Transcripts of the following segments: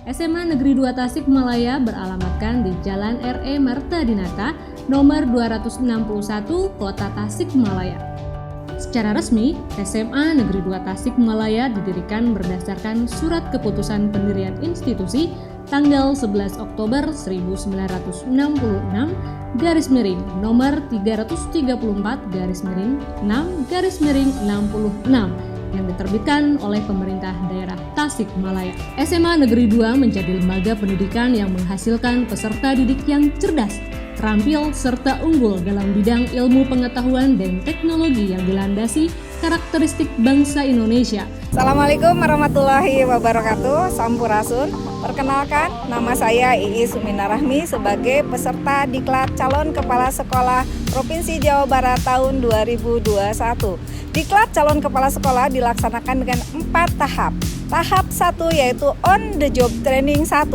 SMA Negeri 2 Tasikmalaya beralamatkan di Jalan R.E. Marta Dinata, nomor 261, Kota Tasikmalaya. Secara resmi, SMA Negeri 2 Tasikmalaya didirikan berdasarkan Surat Keputusan Pendirian Institusi tanggal 11 Oktober 1966 nomor 334-6-66 yang diterbitkan oleh pemerintah daerah Tasikmalaya. SMA Negeri 2 menjadi lembaga pendidikan yang menghasilkan peserta didik yang cerdas, terampil, serta unggul dalam bidang ilmu pengetahuan dan teknologi yang dilandasi karakteristik bangsa Indonesia. Assalamualaikum warahmatullahi wabarakatuh. Sampurasun. Perkenalkan, nama saya Iis Suminarahmi sebagai peserta Diklat Calon Kepala Sekolah Provinsi Jawa Barat tahun 2021. Diklat Calon Kepala Sekolah dilaksanakan dengan 4 tahap. Tahap 1 yaitu On the Job Training 1.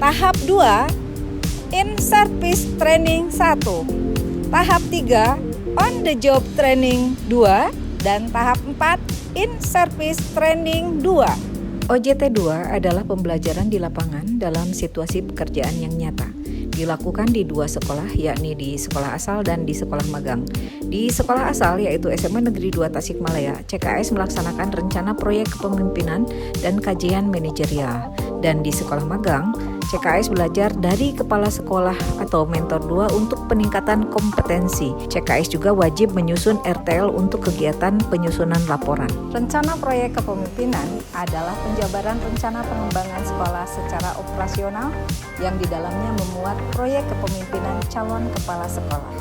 Tahap 2 In Service Training 1. Tahap 3 On the Job Training 2. Dan tahap 4 In Service Training 2. OJT 2 adalah pembelajaran di lapangan dalam situasi pekerjaan yang nyata. Dilakukan di 2 sekolah, yakni di sekolah asal dan di sekolah magang. Di sekolah asal yaitu SMA Negeri 2 Tasikmalaya, CKS melaksanakan rencana proyek kepemimpinan dan kajian manajerial. Dan di sekolah magang, CKS belajar dari kepala sekolah atau mentor 2 untuk peningkatan kompetensi. CKS juga wajib menyusun RTL untuk kegiatan penyusunan laporan. Rencana proyek kepemimpinan adalah penjabaran rencana pengembangan sekolah secara operasional yang di dalamnya memuat proyek kepemimpinan calon kepala sekolah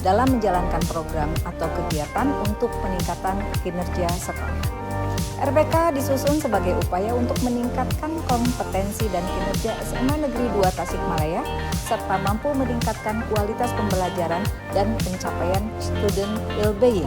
dalam menjalankan program atau kegiatan untuk peningkatan kinerja sekolah. RPK disusun sebagai upaya untuk meningkatkan kompetensi dan kinerja SMA Negeri 2 Tasikmalaya serta mampu meningkatkan kualitas pembelajaran dan pencapaian student well-being.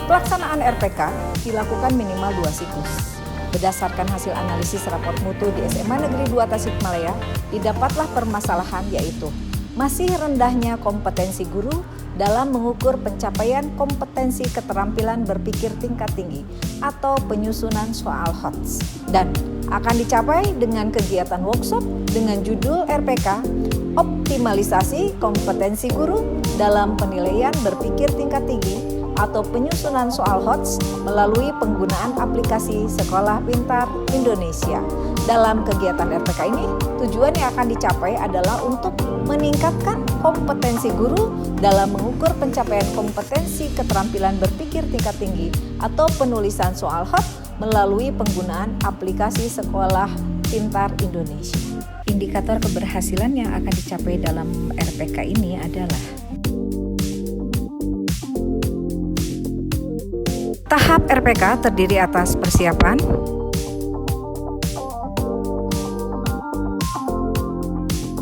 Pelaksanaan RPK dilakukan minimal 2 siklus. Berdasarkan hasil analisis raport mutu di SMA Negeri 2 Tasikmalaya, didapatlah permasalahan yaitu masih rendahnya kompetensi guru dalam mengukur pencapaian kompetensi keterampilan berpikir tingkat tinggi atau penyusunan soal HOTS, dan akan dicapai dengan kegiatan workshop dengan judul RPK Optimalisasi Kompetensi Guru dalam Penilaian Berpikir Tingkat Tinggi atau penyusunan soal HOTS melalui penggunaan aplikasi Sekolah Pintar Indonesia. Dalam kegiatan RPK ini, tujuan yang akan dicapai adalah untuk meningkatkan kompetensi guru dalam mengukur pencapaian kompetensi keterampilan berpikir tingkat tinggi atau penulisan soal HOTS melalui penggunaan aplikasi Sekolah Pintar Indonesia. Indikator keberhasilan yang akan dicapai dalam RPK ini adalah tahap RPK terdiri atas persiapan,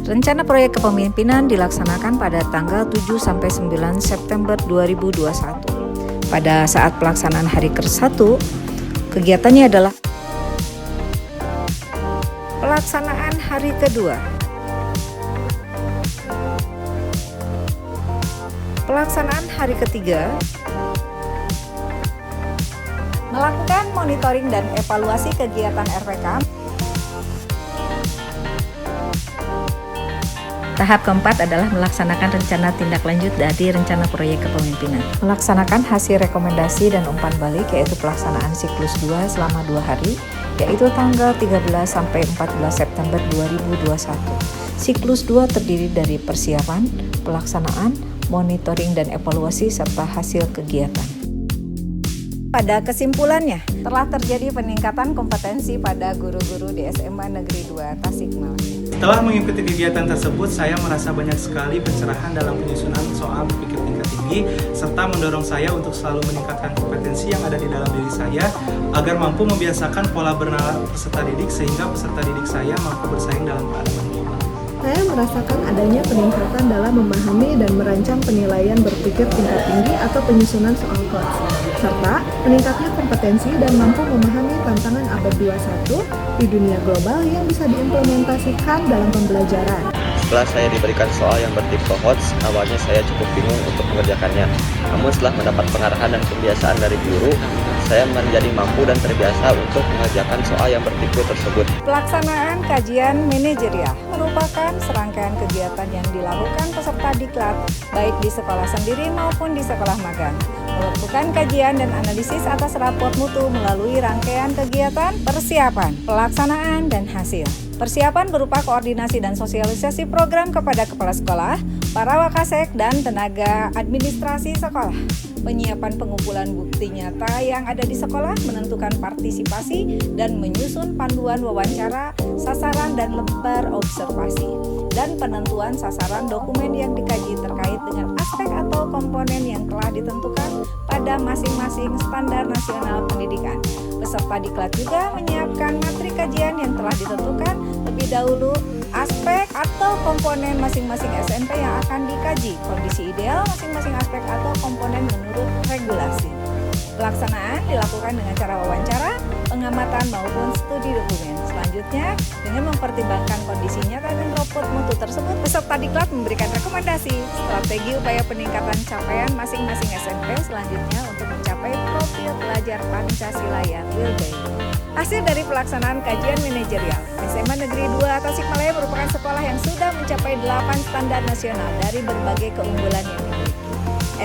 rencana proyek kepemimpinan dilaksanakan pada tanggal 7-9 September 2021. Pada saat pelaksanaan hari ke-1, kegiatannya adalah pelaksanaan hari kedua, pelaksanaan hari ketiga, melakukan monitoring dan evaluasi kegiatan RPK. Tahap keempat adalah melaksanakan rencana tindak lanjut dari rencana proyek kepemimpinan. Melaksanakan hasil rekomendasi dan umpan balik yaitu pelaksanaan siklus 2 selama 2 hari, yaitu tanggal 13 sampai 14 September 2021. Siklus 2 terdiri dari persiapan, pelaksanaan, monitoring dan evaluasi serta hasil kegiatan. Pada kesimpulannya, telah terjadi peningkatan kompetensi pada guru-guru di SMA Negeri 2 Tasikmalaya. Setelah mengikuti kegiatan tersebut, saya merasa banyak sekali pencerahan dalam penyusunan soal berpikir tingkat tinggi, serta mendorong saya untuk selalu meningkatkan kompetensi yang ada di dalam diri saya, agar mampu membiasakan pola bernalar peserta didik sehingga peserta didik saya mampu bersaing dalam keadaan global. Saya merasakan adanya peningkatan dalam memahami dan merancang penilaian berpikir tingkat tinggi atau penyusunan soal HOTS, serta meningkatnya kompetensi dan mampu memahami tantangan abad 21 di dunia global yang bisa diimplementasikan dalam pembelajaran. Setelah saya diberikan soal yang bertipe HOTS, awalnya saya cukup bingung untuk mengerjakannya. Namun setelah mendapat pengarahan dan pembiasaan dari guru, saya menjadi mampu dan terbiasa untuk mengerjakan soal yang bertipe tersebut. Pelaksanaan kajian manajerial merupakan serangkaian kegiatan yang dilakukan peserta diklat baik di sekolah sendiri maupun di sekolah magang. Melakukan kajian dan analisis atas raport mutu melalui rangkaian kegiatan, persiapan, pelaksanaan, dan hasil. Persiapan berupa koordinasi dan sosialisasi program kepada kepala sekolah, para wakasek, dan tenaga administrasi sekolah. Penyiapan pengumpulan bukti nyata yang ada di sekolah, menentukan partisipasi, dan menyusun panduan wawancara, sasaran, dan lembar observasi. Dan penentuan sasaran dokumen yang dikaji terkait dengan aspek atau komponen yang telah ditentukan pada masing-masing standar nasional pendidikan. Peserta diklat juga menyiapkan materi kajian yang telah ditentukan lebih dahulu aspek atau komponen masing-masing SMP yang akan dikaji, kondisi ideal masing-masing aspek atau komponen menurut regulasi. Pelaksanaan dilakukan dengan cara wawancara, pengamatan maupun studi dokumen. Selanjutnya, dengan mempertimbangkan kondisi nyata dan raport mutu tersebut, peserta diklat memberikan rekomendasi strategi upaya peningkatan capaian masing-masing SMP selanjutnya untuk mencapai profil pelajar Pancasila yang will-being. Hasil dari pelaksanaan kajian manajerial, SMA Negeri 2 Tasikmalaya merupakan sekolah yang sudah mencapai 8 standar nasional dari berbagai keunggulan yang dimiliki.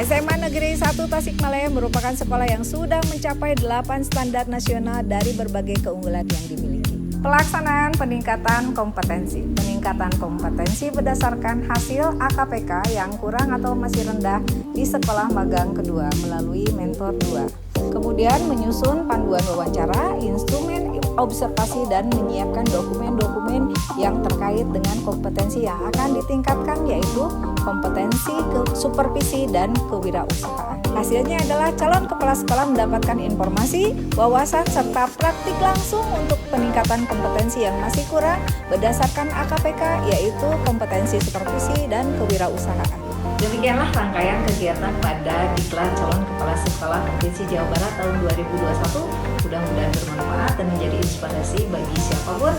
SMA Negeri 1 Tasikmalaya merupakan sekolah yang sudah mencapai 8 standar nasional dari berbagai keunggulan yang dimiliki. Pelaksanaan peningkatan kompetensi. Peningkatan kompetensi berdasarkan hasil AKPK yang kurang atau masih rendah di sekolah magang kedua melalui mentor 2. Kemudian menyusun panduan wawancara, instrumen observasi, dan menyiapkan dokumen-dokumen yang terkait dengan kompetensi yang akan ditingkatkan, yaitu kompetensi supervisi dan kewirausahaan. Hasilnya adalah calon kepala sekolah mendapatkan informasi, wawasan, serta praktik langsung untuk peningkatan kompetensi yang masih kurang berdasarkan AKPK, yaitu kompetensi supervisi dan kewirausahaan. Demikianlah rangkaian kegiatan pada Diklat Calon Kepala Sekolah Provinsi Jawa Barat tahun 2021. Mudah-mudahan bermanfaat dan menjadi inspirasi bagi siapapun.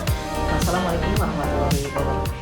Wassalamualaikum warahmatullahi wabarakatuh.